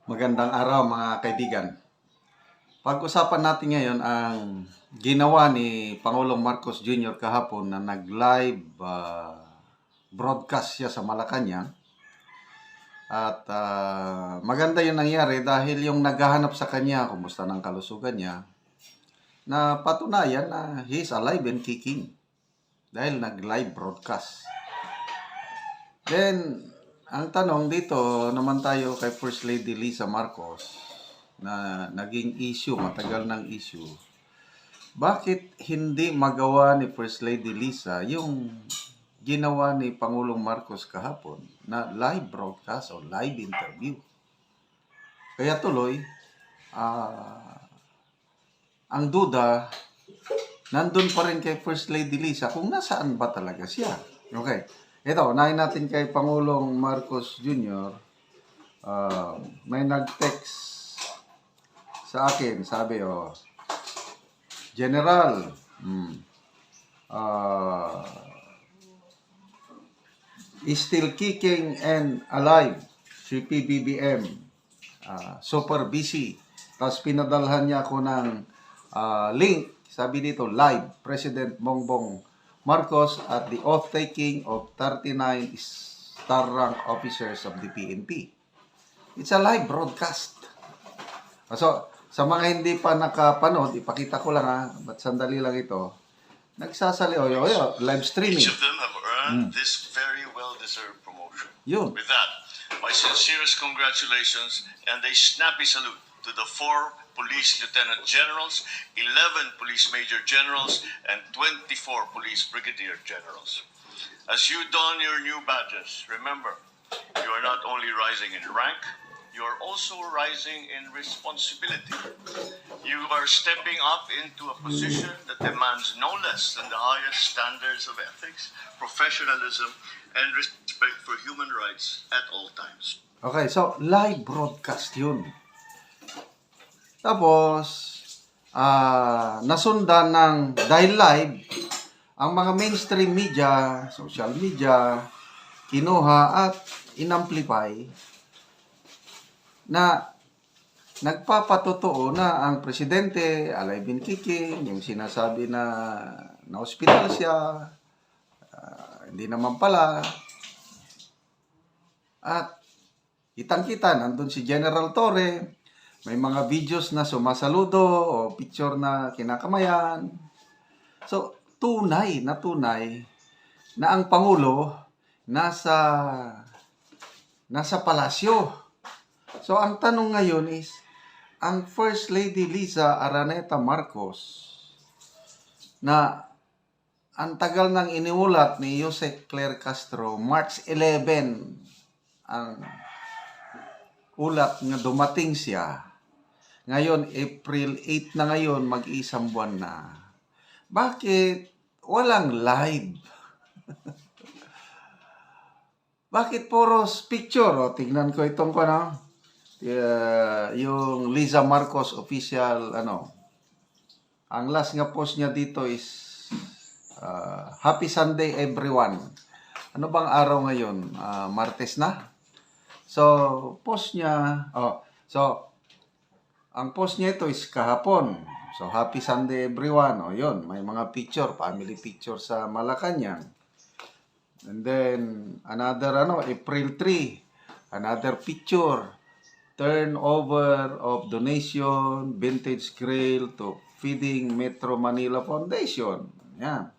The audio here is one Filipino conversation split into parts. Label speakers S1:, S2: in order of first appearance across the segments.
S1: Magandang araw mga kaibigan. Pag-usapan natin ngayon ang ginawa ni Pangulong Marcos Jr. kahapon na nag-live broadcast siya sa Malacanang. At maganda yung nangyari dahil yung naghahanap sa kanya, kumusta ng kalusugan niya, na patunayan na he is alive and kicking dahil nag-live broadcast. Then, ang tanong dito naman tayo kay First Lady Lisa Marcos na naging issue, matagal ng issue. Bakit hindi magawa ni First Lady Lisa yung ginawa ni Pangulong Marcos kahapon na live broadcast o live interview? Kaya tuloy, ang duda, nandun pa rin kay First Lady Lisa kung nasaan ba talaga siya. Okay. Ito, unahin natin kay Pangulong Marcos Jr. May nag-text sa akin, sabi, General, is still kicking and alive si PBBM. Super busy. Tapos pinadalhan niya ako ng link, sabi dito, live, President Bongbong Marcos at the oath-taking of 39 star rank officers of the PNP. It's a live broadcast. So, sa mga hindi pa nakapanood, ipakita ko lang but sandali lang ito. Nagsasali, live streaming.
S2: Each of them have earned this very well-deserved promotion.
S1: Yun.
S2: With that, my sincerest congratulations and a snappy salute to the 4 police lieutenant generals, 11 police major generals, and 24 police brigadier generals. As you don your new badges, remember, you are not only rising in rank, you are also rising in responsibility. You are stepping up into a position that demands no less than the highest standards of ethics, professionalism, and respect for human rights at all times.
S1: Okay, so live broadcast yun. Tapos, nasundan ng, dahil live, ang mga mainstream media, social media, kinuha at inamplify na nagpapatotoo na ang presidente alive and kicking, yung sinasabi na na-hospital siya, hindi naman pala. At kitang-kita, nandun si General Torre, may mga videos na sumasaludo o picture na kinakamayan. So, tunay na ang Pangulo nasa palasyo. So, ang tanong ngayon is, ang First Lady Lisa Araneta Marcos na ang tagal nang iniulat ni Jose Claire Castro, March 11 ang ulat nga dumating siya. Ngayon, April 8 na ngayon, mag-isang buwan na. Bakit walang live? Bakit puro picture? Tingnan ko itong yung Lisa Marcos official, ang last nga post niya dito is Happy Sunday everyone. Ano bang araw ngayon? Martes na? So, post niya, ang post niya ito is kahapon. So, Happy Sunday everyone. Yun, may mga picture, family picture sa Malacanang. And then, another, April 3, another picture. Turnover of donation, vintage grill to Feeding Metro Manila Foundation. Yan.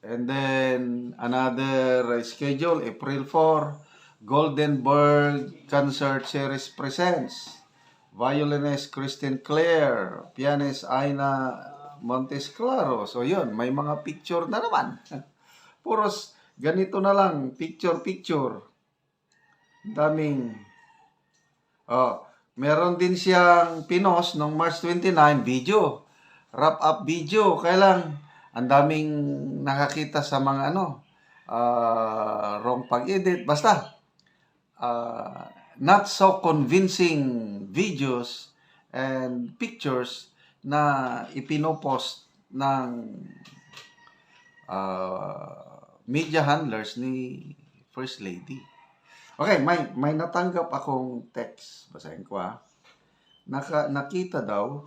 S1: And then, another schedule, April 4, Goldenberg Concert Series presents violinist Christine Claire, pianist Aina Montesclaro. So, yun, may mga picture na naman. Puros ganito na lang, picture. Daming, meron din siyang pinost noong March 29, video. Wrap-up video. Kailang, ang daming nakakita sa mga wrong pag-edit. Basta, not so convincing videos and pictures na ipinopost ng media handlers ni First Lady. Okay, may natanggap akong text. Basahin ko nakita daw.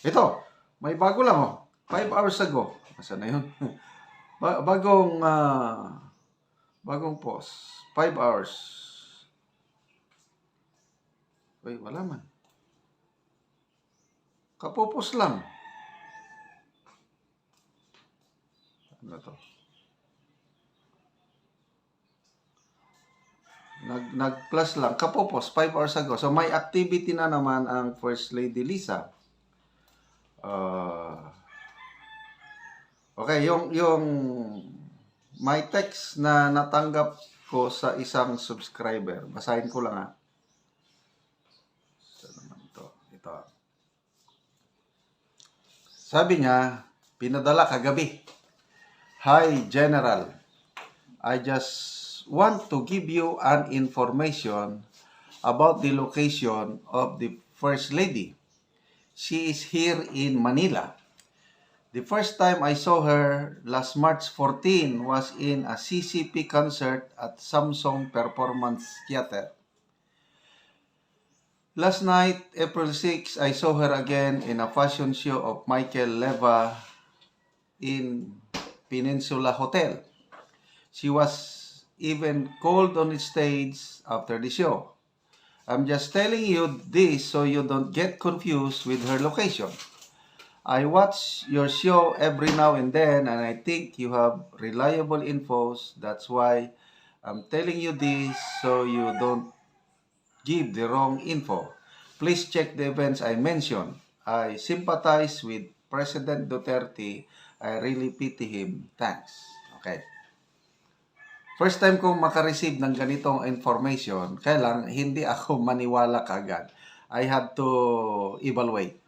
S1: Ito, may bago lang 5 hours ago. Asa na yun? Bagong post. 5 hours. Uy, wala man. Kapupos lang. Ano to? Nag-plus lang. Kapupos, 5 hours ago. So, may activity na naman ang First Lady Lisa. Okay, yung may text na natanggap ko sa isang subscriber. Basahin ko lang Saan naman ito? Ito. Sabi niya, pinadala kagabi. Hi, General. I just want to give you an information about the location of the First Lady. She is here in Manila. The first time I saw her last March 14 was in a CCP concert at Samsung Performance Theater. Last night, April 6, I saw her again in a fashion show of Michael Leva in Peninsula Hotel. She was even called on stage after the show. I'm just telling you this so you don't get confused with her location. I watch your show every now and then and I think you have reliable infos. That's why I'm telling you this so you don't give the wrong info. Please check the events I mentioned. I sympathize with President Duterte. I really pity him. Thanks. Okay. First time kong makareceive ng ganitong information, kaya lang hindi ako maniwala kagad. I had to evaluate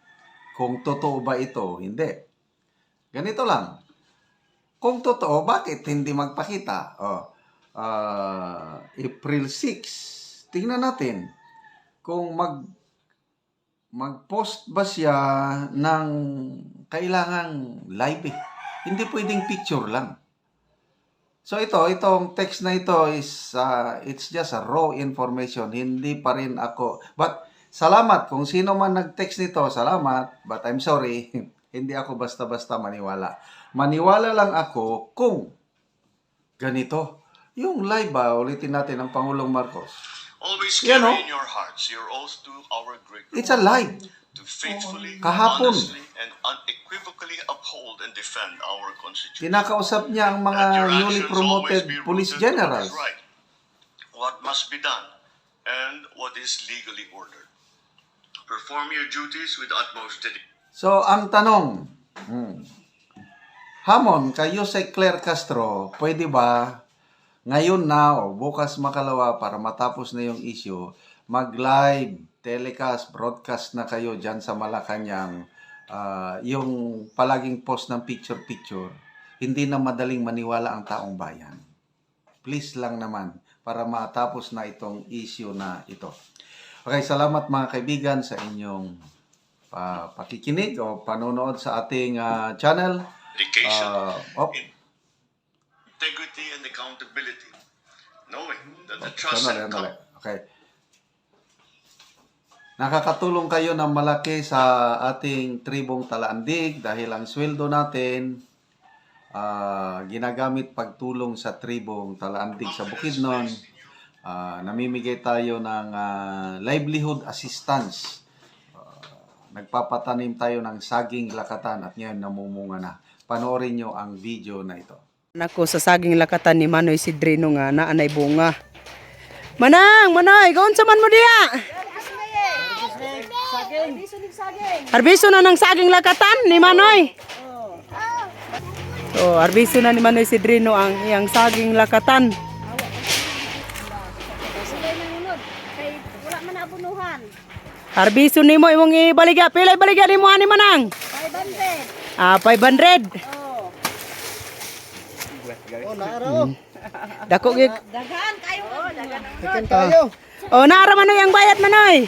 S1: kung totoo ba ito, hindi. Ganito lang. Kung totoo, bakit hindi magpakita? April 6, tingnan natin kung mag-post ba siya ng kailangang live Hindi pwedeng picture lang. So itong text na ito is, it's just a raw information. Hindi pa rin ako. But salamat kung sino man nag-text nito, salamat. But I'm sorry, hindi ako basta-basta maniwala. Maniwala lang ako kung ganito. Yung live ulitin natin ng Pangulong Marcos.
S2: Always carry in your hearts your oath to our great Lord.
S1: It's a live.
S2: To faithfully,
S1: Kahapon.
S2: honestly, and unequivocally uphold and defend our Constitution.
S1: Kinakausap niya ang mga
S2: That your
S1: newly
S2: actions
S1: promoted
S2: always be
S1: police
S2: rooted in what
S1: generals.
S2: is right, what must be done, and what is legally ordered. Perform your duties with utmost dedication.
S1: So, ang tanong, hamon kay Jose Claire Castro, pwede ba ngayon na o bukas makalawa para matapos na yung issue, mag-live, telecast, broadcast na kayo dyan sa Malacanang, yung palaging post ng picture-picture, hindi na madaling maniwala ang taong bayan. Please lang naman para matapos na itong issue na ito. Okay, salamat mga kaibigan sa inyong pakikinig o panonood sa ating channel.
S2: Dedication, integrity, and accountability. Knowing that the trust and
S1: Okay. Nakakatulong kayo ng malaki sa ating tribong Talaandig dahil ang sweldo natin ginagamit pagtulong sa tribong Talaandig sa Bukidnon. Namimigay tayo ng livelihood assistance. Nagpapatanim tayo ng saging lakatan at ngayon namumunga na. Panoorin nyo ang video na ito.
S3: Nako sa saging lakatan ni Manoy Sidrino nga naanay bunga. Manang, Manoy, gaon sa man mo diya? Arbiso na ng saging lakatan ni Manoy. So, arbiso na ni Manoy Sidrino ang iyang saging lakatan. Arbiso nimo imong ibaligya, pilay baligya nimo ani Manang? 500. 500.
S4: Oh, naaraw.
S3: Dako gig.
S4: Dagan kayo.
S3: Oh, naara Manoy ang bayad Manoy.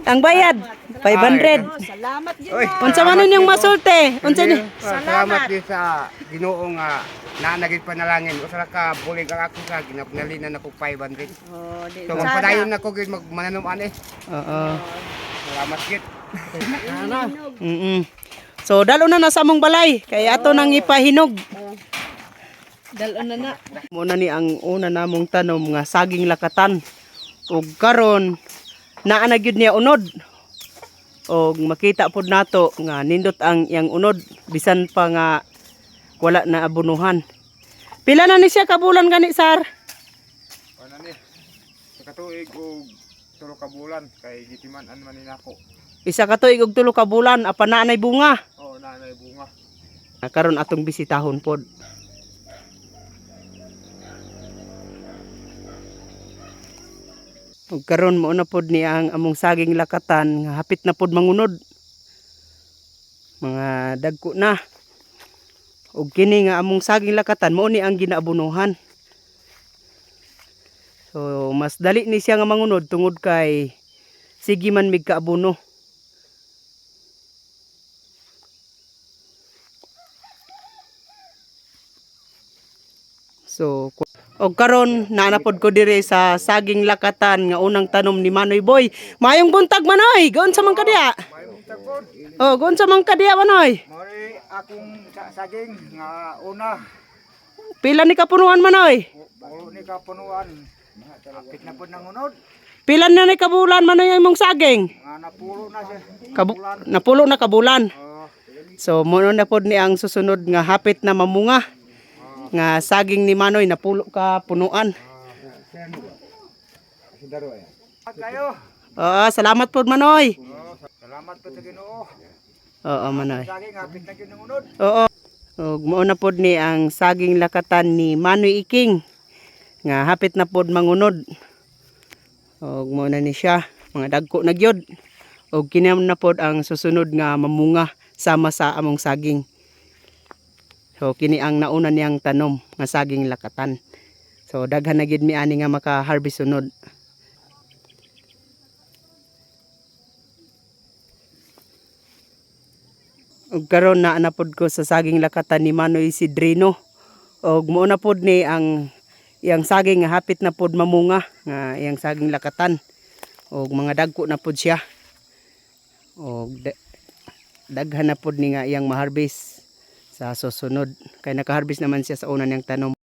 S3: Ang bayad. 500.
S4: Salamat yun.
S3: Unsa man nun yung masulti? Unsa ni?
S5: Salamat din sa Ginoo nga naanagit panalangin. Usara ka bulig ang ako sa ginapnalinan ako 500.
S4: Oh, di
S5: So magpadayon na ko gid magmananom ani.
S3: Oo.
S5: Salamat gid.
S3: So dalo na sa among balay kay ato nang ipahinog.
S4: Dalo na na.
S3: Muna ni ang una namong tanom nga saging lakatan. Ug karon naa na gyud niya unod. Og makita pod nato nga nindot ang iyang unod bisan pa nga wala na abunuhan. Pila na ni siya kabulan gani sar?
S5: Ano ni? Sa katuig og 3 ka bulan kay gitiman-an man ni nako.
S3: Isa ka tuig og 3 ka bulan apan naa nay bunga.
S5: Oh, nanay bunga.
S3: Karon atong bisitahon pod. Ug karon mo na pod ni ang among saging lakatan nga hapit na pod mangunod. Mga dagko na. Ug kini nga among saging lakatan mao ni ang ginaabunuhan. So mas dali ni siya nga mangunod tungod kay sige man mig kaabuno. So og karon naanapod ko dire sa saging lakatan nga unang tanom ni Manoy Boy. Mayong buntag Manoy, gaon sa man kadiya?
S5: Mayong tagpon.
S3: Oh, gaon sa man kadiya Manoy?
S5: Mori akong saging nga una.
S3: Pila ni kapunuan Manoy?
S5: Ulo ni kapunuan. Hapit na pod nang unod.
S3: Pila na ni kabulan Manoy ang imong saging?
S5: Nga napulo na siya.
S3: Napulo na kabulan.
S5: Oh,
S3: So mo na pod ni ang susunod nga hapit na mamunga. Nga saging ni Manoy napulo ka punuan.
S5: kayo.
S3: Oo, salamat po Manoy.
S5: Oh, salamat po sa Ginoo.
S3: Oo, Manoy.
S5: Saging hapit na gyud nang unod.
S3: Oo. Ug mao na pod ni ang saging lakatan ni Manoy Iking nga hapit na pod mangunod. Ug mao na ni siya, mga dagko na gyud. Ug kini na pod ang susunod nga mamunga sama sa among saging. So kini ang nauna niyang tanom nga saging lakatan. So daghan na gyud mi ani nga maka-harvest sunod. Ug karon na napod ko sa saging lakatan ni Manoy Sidrino. Ug mao na pod ni ang iyang saging nga hapit na pod mamunga nga iyang saging lakatan. Ug mga dagko na pod siya. Ug daghan na pod ni nga iyang maharvest sa susunod. Kay naka-harvest naman siya sa una niyang tanom.